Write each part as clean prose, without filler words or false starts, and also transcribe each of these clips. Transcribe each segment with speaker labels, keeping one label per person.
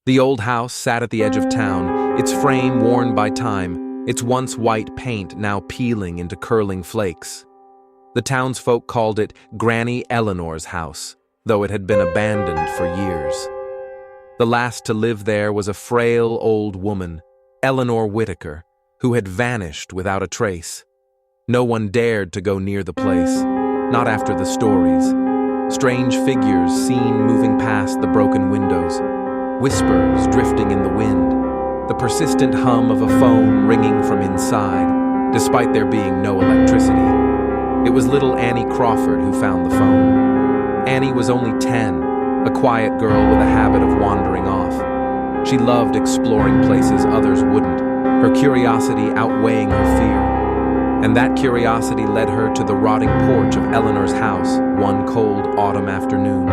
Speaker 1: The old house sat at the edge of town, its frame worn by time, its once white paint now peeling into curling flakes. The townsfolk called it Granny Eleanor's house, though it had been abandoned for years. The last to live there was a frail old woman, Eleanor Whitaker, who had vanished without a trace. No one dared to go near the place, not after the stories. Strange figures seen moving past the broken windows, whispers drifting in the wind, the persistent hum of a phone ringing from inside, despite there being no electricity. It was little Annie Crawford who found the phone. Annie was only 10, a quiet girl with a habit of wandering off. She loved exploring places others wouldn't, her curiosity outweighing her fear. And that curiosity led her to the rotting porch of Eleanor's house one cold autumn afternoon.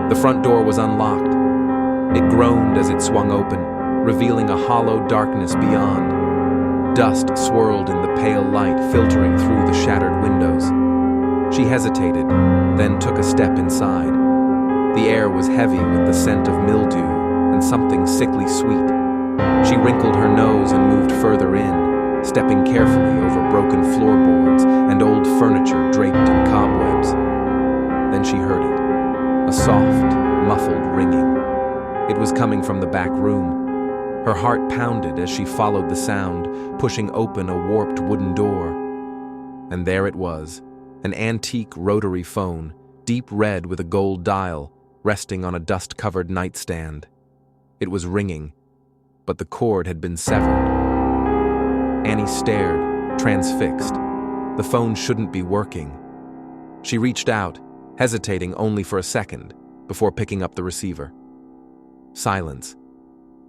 Speaker 1: The front door was unlocked. It groaned as it swung open, revealing a hollow darkness beyond. Dust swirled in the pale light filtering through the shattered windows. She hesitated, then took a step inside. The air was heavy with the scent of mildew and something sickly sweet. She wrinkled her nose and moved further in, stepping carefully over broken floorboards and old furniture draped in cobwebs. Then she heard it, a soft, muffled ringing. It was coming from the back room. Her heart pounded as she followed the sound, pushing open a warped wooden door. And there it was, an antique rotary phone, deep red with a gold dial, resting on a dust-covered nightstand. It was ringing, but the cord had been severed. Annie stared, transfixed. The phone shouldn't be working. She reached out, hesitating only for a second, before picking up the receiver. Silence.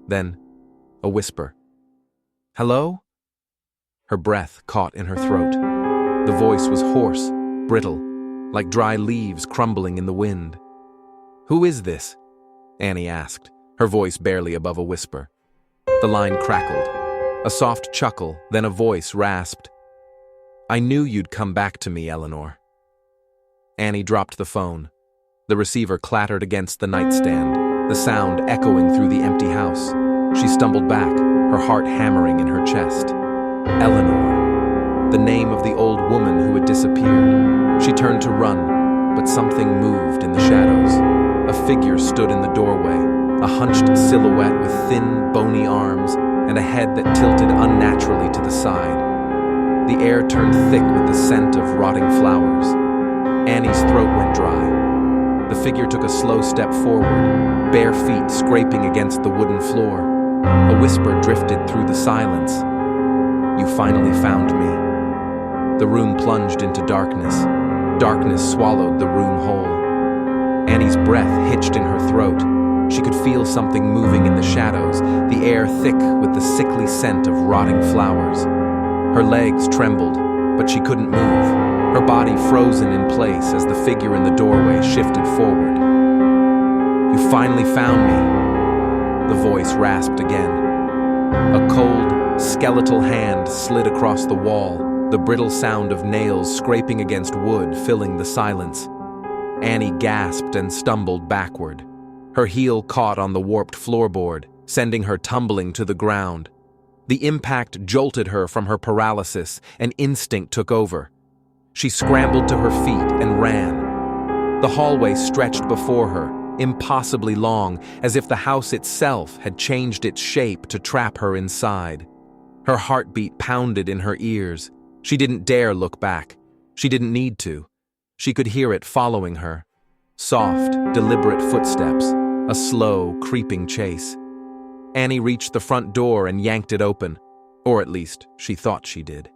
Speaker 1: Then, a whisper. "Hello?" Her breath caught in her throat. The voice was hoarse, brittle, like dry leaves crumbling in the wind. "Who is this?" Annie asked, her voice barely above a whisper. The line crackled. A soft chuckle, then a voice rasped. "I knew you'd come back to me, Eleanor." Annie dropped the phone. The receiver clattered against the nightstand, the sound echoing through the empty house. She stumbled back, her heart hammering in her chest. Eleanor, the name of the old woman who had disappeared. She turned to run, but something moved in the shadows. A figure stood in the doorway, a hunched silhouette with thin, bony arms and a head that tilted unnaturally to the side. The air turned thick with the scent of rotting flowers. Annie's throat went dry. The figure took a slow step forward, bare feet scraping against the wooden floor. A whisper drifted through the silence. "You finally found me." The room plunged into darkness. Darkness swallowed the room whole. Annie's breath hitched in her throat. She could feel something moving in the shadows, the air thick with the sickly scent of rotting flowers. Her legs trembled, but she couldn't move, her body frozen in place as the figure in the doorway shifted forward. "You finally found me," the voice rasped again. A cold, skeletal hand slid across the wall, the brittle sound of nails scraping against wood filling the silence. Annie gasped and stumbled backward. Her heel caught on the warped floorboard, sending her tumbling to the ground. The impact jolted her from her paralysis, and instinct took over. She scrambled to her feet and ran. The hallway stretched before her, impossibly long, as if the house itself had changed its shape to trap her inside. Her heartbeat pounded in her ears. She didn't dare look back. She didn't need to. She could hear it following her. Soft, deliberate footsteps, a slow, creeping chase. Annie reached the front door and yanked it open, or at least she thought she did.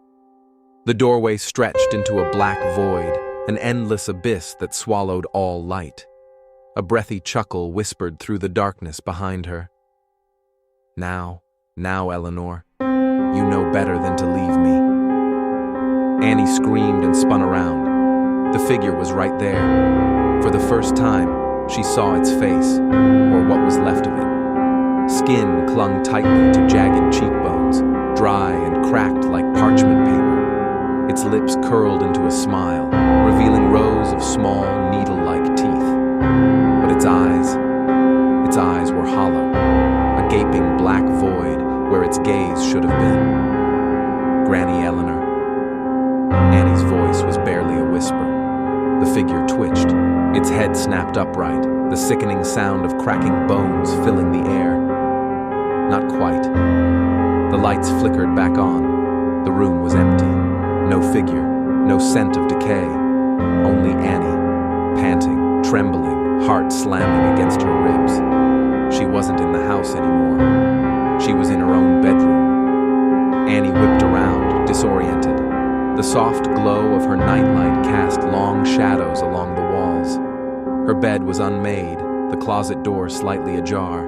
Speaker 1: The doorway stretched into a black void, an endless abyss that swallowed all light. A breathy chuckle whispered through the darkness behind her. Now, Eleanor, you know better than to leave me." Annie screamed and spun around. The figure was right there. For the first time, she saw its face, or what was left of it. Skin clung tightly to jagged cheekbones, dry and cracked like parchment paper. Its lips curled into a smile, revealing rows of small, needle-like teeth. But its Its eyes were hollow, a gaping black void where its gaze should have been. Granny Eleanor. Annie's voice was barely a whisper. The figure twitched, its head snapped upright, the sickening sound of cracking bones filling the air. Not quite. The lights flickered back on. The room was empty. No figure, no scent of decay. Only Annie, panting, trembling, heart slamming against her ribs. She wasn't in the house anymore. She was in her own bedroom. Annie whipped around, disoriented. The soft glow of her nightlight cast long shadows along the walls. Her bed was unmade, the closet door slightly ajar.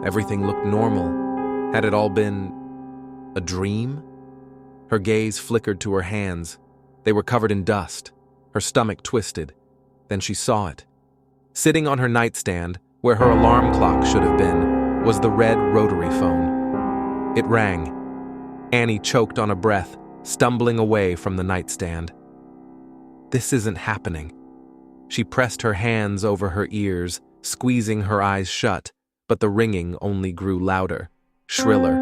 Speaker 1: Everything looked normal. Had it all been a dream? Her gaze flickered to her hands. They were covered in dust. Her stomach twisted. Then she saw it. Sitting on her nightstand, where her alarm clock should have been, was the red rotary phone. It rang. Annie choked on a breath, stumbling away from the nightstand. This isn't happening. She pressed her hands over her ears, squeezing her eyes shut, but the ringing only grew louder, shriller.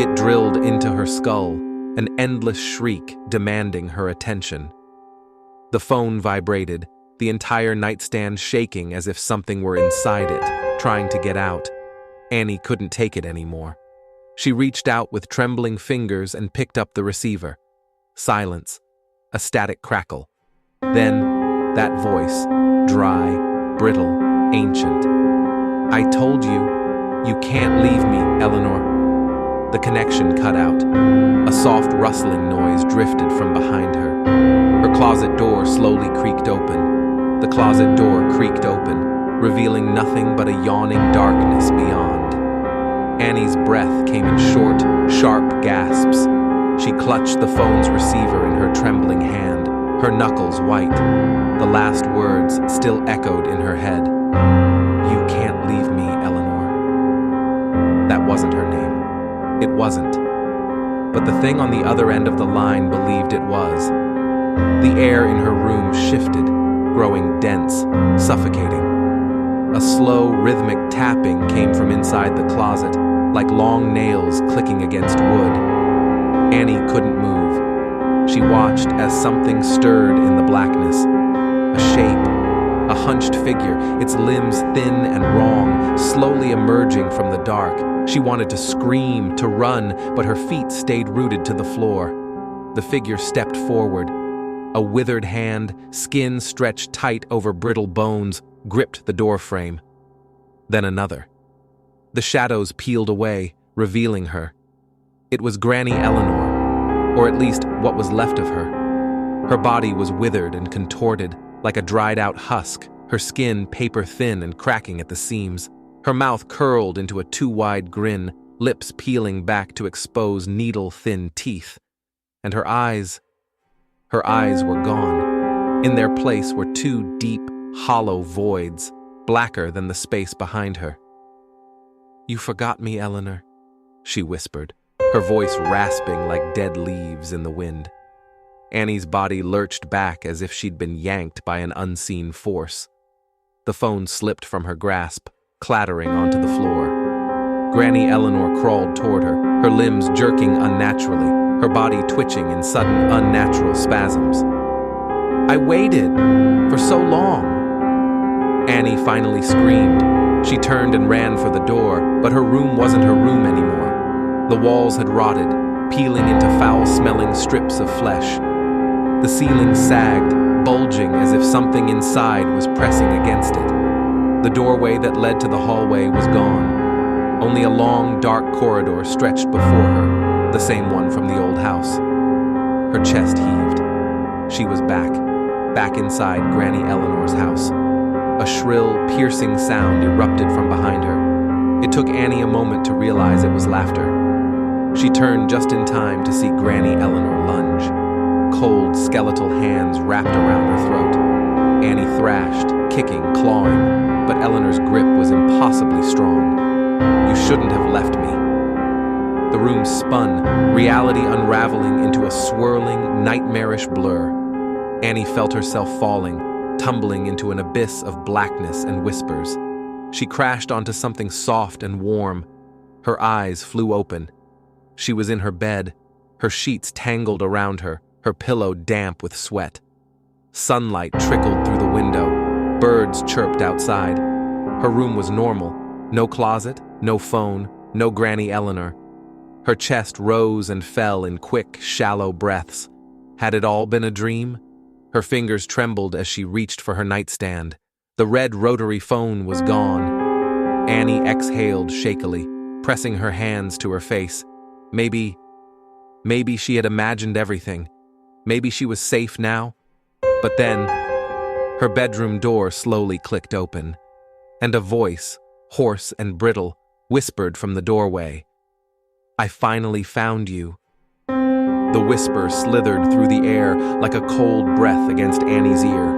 Speaker 1: It drilled into her skull, an endless shriek demanding her attention. The phone vibrated, the entire nightstand shaking as if something were inside it, trying to get out. Annie couldn't take it anymore. She reached out with trembling fingers and picked up the receiver. Silence, a static crackle. Then, that voice, dry, brittle, ancient. I told you, you can't leave me, Eleanor. The connection cut out. A soft rustling noise drifted from behind her. Her closet door slowly creaked open. The closet door creaked open, revealing nothing but a yawning darkness beyond. Annie's breath came in short, sharp gasps. She clutched the phone's receiver in her trembling hand, her knuckles white. The last words still echoed in her head. You can't leave me, Eleanor. That wasn't her name. It wasn't. But the thing on the other end of the line believed it was. The air in her room shifted, growing dense, suffocating. A slow, rhythmic tapping came from inside the closet, like long nails clicking against wood. Annie couldn't move. She watched as something stirred in the blackness. A shape, a hunched figure, its limbs thin and wrong, slowly emerging from the dark. She wanted to scream, to run, but her feet stayed rooted to the floor. The figure stepped forward. A withered hand, skin stretched tight over brittle bones, gripped the doorframe. Then another. The shadows peeled away, revealing her. It was Granny Eleanor, or at least what was left of her. Her body was withered and contorted, like a dried-out husk, her skin paper-thin and cracking at the seams. Her mouth curled into a too-wide grin, lips peeling back to expose needle-thin teeth. And her eyes were gone. In their place were two deep, hollow voids, blacker than the space behind her. You forgot me, Eleanor, she whispered, her voice rasping like dead leaves in the wind. Annie's body lurched back as if she'd been yanked by an unseen force. The phone slipped from her grasp, clattering onto the floor. Granny Eleanor crawled toward her, her limbs jerking unnaturally, her body twitching in sudden, unnatural spasms. I waited for so long. Annie finally screamed. She turned and ran for the door, but her room wasn't her room anymore. The walls had rotted, peeling into foul-smelling strips of flesh. The ceiling sagged, bulging as if something inside was pressing against it. The doorway that led to the hallway was gone. Only a long, dark corridor stretched before her, the same one from the old house. Her chest heaved. She was back inside Granny Eleanor's house. A shrill, piercing sound erupted from behind her. It took Annie a moment to realize it was laughter. She turned just in time to see Granny Eleanor lunge. Cold, skeletal hands wrapped around her throat. Annie thrashed, kicking, clawing, but Eleanor's grip was impossibly strong. You shouldn't have left me. The room spun, reality unraveling into a swirling, nightmarish blur. Annie felt herself falling, tumbling into an abyss of blackness and whispers. She crashed onto something soft and warm. Her eyes flew open. She was in her bed, her sheets tangled around her, her pillow damp with sweat. Sunlight trickled through the window. Birds chirped outside. Her room was normal. No closet, no phone, no Granny Eleanor. Her chest rose and fell in quick, shallow breaths. Had it all been a dream? Her fingers trembled as she reached for her nightstand. The red rotary phone was gone. Annie exhaled shakily, pressing her hands to her face. Maybe she had imagined everything. Maybe she was safe now. But then, her bedroom door slowly clicked open, and a voice, hoarse and brittle, whispered from the doorway. "I finally found you." The whisper slithered through the air like a cold breath against Annie's ear.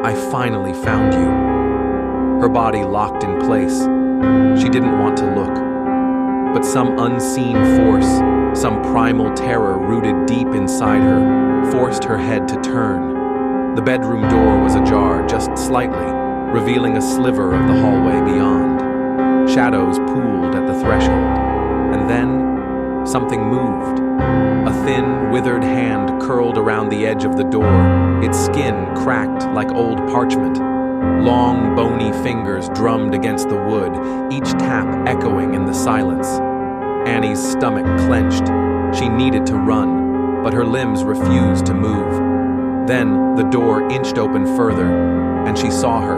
Speaker 1: "I finally found you." Her body locked in place. She didn't want to look. But some unseen force, some primal terror rooted deep inside her, forced her head to turn. The bedroom door was ajar just slightly, revealing a sliver of the hallway beyond. Shadows pooled at the threshold, and then something moved. A thin, withered hand curled around the edge of the door, its skin cracked like old parchment. Long, bony fingers drummed against the wood, each tap echoing in the silence. Annie's stomach clenched. She needed to run, but her limbs refused to move. Then the door inched open further, and she saw her,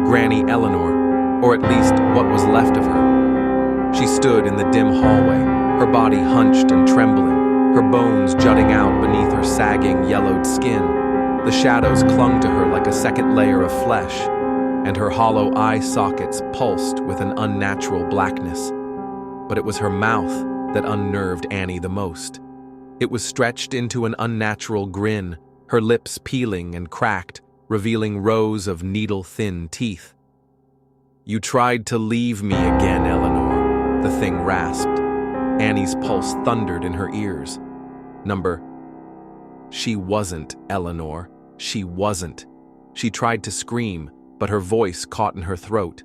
Speaker 1: Granny Eleanor, or at least what was left of her. She stood in the dim hallway, her body hunched and trembling, her bones jutting out beneath her sagging, yellowed skin. The shadows clung to her like a second layer of flesh, and her hollow eye sockets pulsed with an unnatural blackness. But it was her mouth that unnerved Annie the most. It was stretched into an unnatural grin, her lips peeling and cracked, revealing rows of needle-thin teeth. "You tried to leave me again, Eleanor," the thing rasped. Annie's pulse thundered in her ears. She wasn't Eleanor. She wasn't. She tried to scream, but her voice caught in her throat.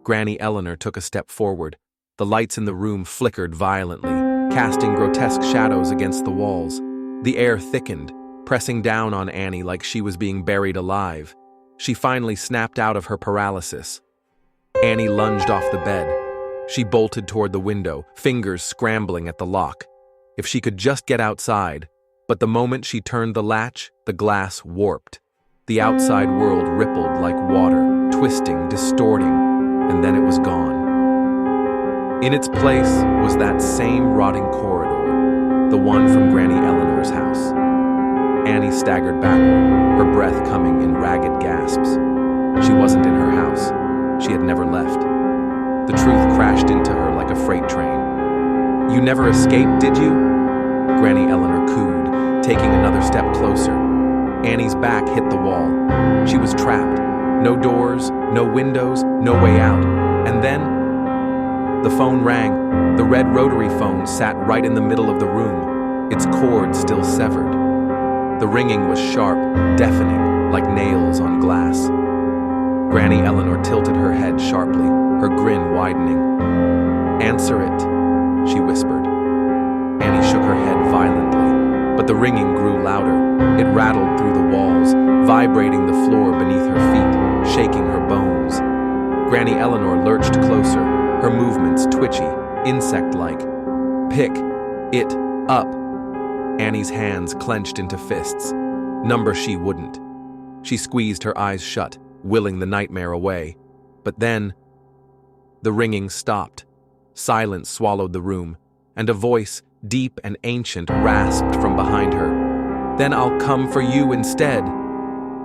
Speaker 1: Granny Eleanor took a step forward. The lights in the room flickered violently, casting grotesque shadows against the walls. The air thickened, pressing down on Annie like she was being buried alive. She finally snapped out of her paralysis. Annie lunged off the bed. She bolted toward the window, fingers scrambling at the lock. If she could just get outside, but the moment she turned the latch, the glass warped. The outside world rippled like water, twisting, distorting, and then it was gone. In its place was that same rotting corridor, the one from Granny Eleanor's house. Annie staggered backward, her breath coming in ragged gasps. She wasn't in her house. She had never left. The truth crashed into her like a freight train. "You never escaped, did you?" Granny Eleanor cooed, taking another step closer. Annie's back hit the wall. She was trapped. No doors, no windows, no way out. And then the phone rang. The red rotary phone sat right in the middle of the room, its cord still severed. The ringing was sharp, deafening, like nails on glass. Granny Eleanor tilted her head sharply, her grin widening. "Answer it," she whispered. Annie shook her head violently, but the ringing grew louder. It rattled through the walls, vibrating the floor beneath her feet, shaking her bones. Granny Eleanor lurched closer, her movements twitchy, insect-like. "Pick it up." Annie's hands clenched into fists. She wouldn't. She squeezed her eyes shut, willing the nightmare away. But then, the ringing stopped. Silence swallowed the room, and a voice, deep and ancient, rasped from behind her. "Then I'll come for you instead."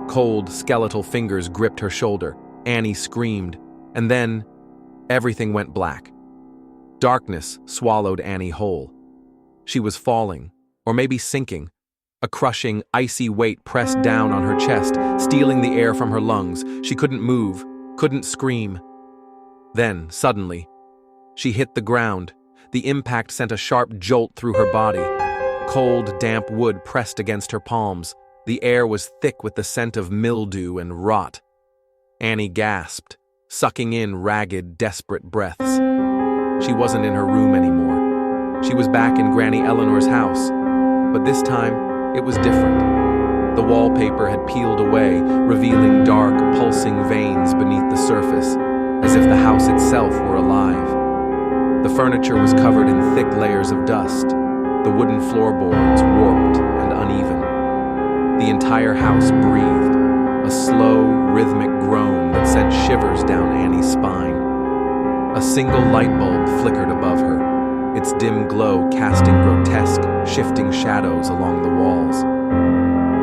Speaker 1: Cold, skeletal fingers gripped her shoulder. Annie screamed, and then everything went black. Darkness swallowed Annie whole. She was falling, or maybe sinking. A crushing, icy weight pressed down on her chest, stealing the air from her lungs. She couldn't move, couldn't scream. Then, suddenly, she hit the ground. The impact sent a sharp jolt through her body. Cold, damp wood pressed against her palms. The air was thick with the scent of mildew and rot. Annie gasped, sucking in ragged, desperate breaths. She wasn't in her room anymore. She was back in Granny Eleanor's house, but this time it was different. The wallpaper had peeled away, revealing dark, pulsing veins beneath the surface, as if the house itself were alive. The furniture was covered in thick layers of dust, the wooden floorboards warped and uneven. The entire house breathed, a slow, rhythmic groan that sent shivers down Annie's spine. A single light bulb flickered above her, its dim glow casting grotesque, shifting shadows along the walls.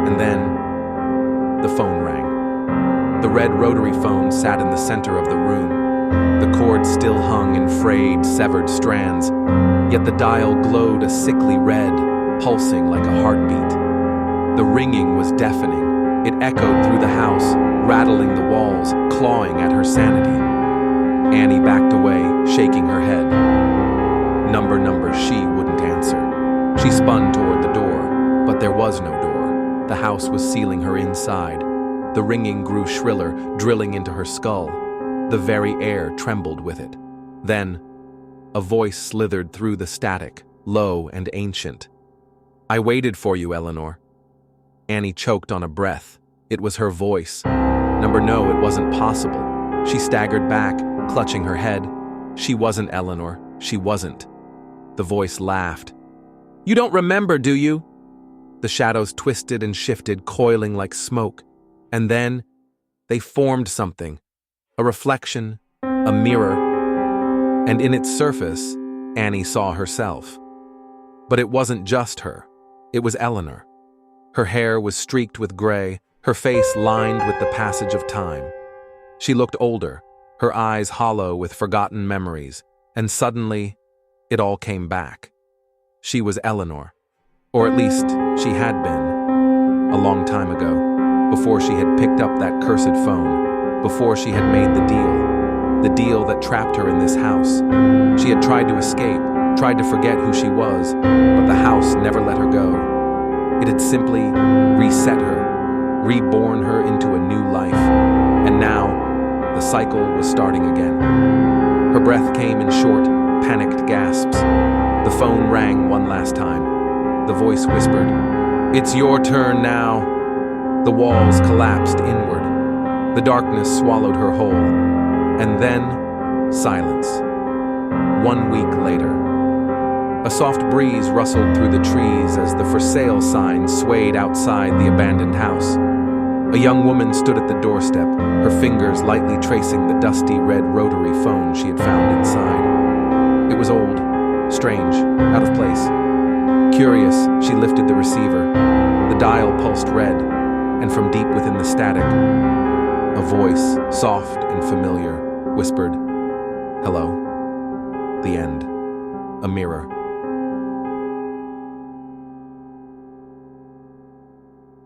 Speaker 1: And then, the phone rang. The red rotary phone sat in the center of the room. The cord still hung in frayed, severed strands, yet the dial glowed a sickly red, pulsing like a heartbeat. The ringing was deafening. It echoed through the house, rattling the walls, clawing at her sanity. Annie backed away, shaking her head. Number, she wouldn't answer. She spun toward the door, but there was no door. The house was sealing her inside. The ringing grew shriller, drilling into her skull. The very air trembled with it. Then, a voice slithered through the static, low and ancient. "I waited for you, Eleanor." Annie choked on a breath. It was her voice. No, it wasn't possible. She staggered back, clutching her head. She wasn't Eleanor. She wasn't. The voice laughed. "You don't remember, do you?" The shadows twisted and shifted, coiling like smoke. And then, they formed something. A reflection, a mirror. And in its surface, Annie saw herself. But it wasn't just her. It was Eleanor. Her hair was streaked with gray, her face lined with the passage of time. She looked older, her eyes hollow with forgotten memories, and suddenly, it all came back. She was Eleanor, or at least she had been, a long time ago, before she had picked up that cursed phone, before she had made the deal that trapped her in this house. She had tried to escape, tried to forget who she was, but the house never let her go. It had simply reset her, reborn her into a new life, and now the cycle was starting again. Her breath came in short, panicked gasps. The phone rang one last time. The voice whispered, "It's your turn now." The walls collapsed inward. The darkness swallowed her whole. And then, silence. 1 week later. A soft breeze rustled through the trees as the for sale sign swayed outside the abandoned house. A young woman stood at the doorstep, her fingers lightly tracing the dusty red rotary phone she had found inside. It was old, strange, out of place. Curious, she lifted the receiver. The dial pulsed red, and from deep within the static, a voice, soft and familiar, whispered, "Hello." The end. A mirror.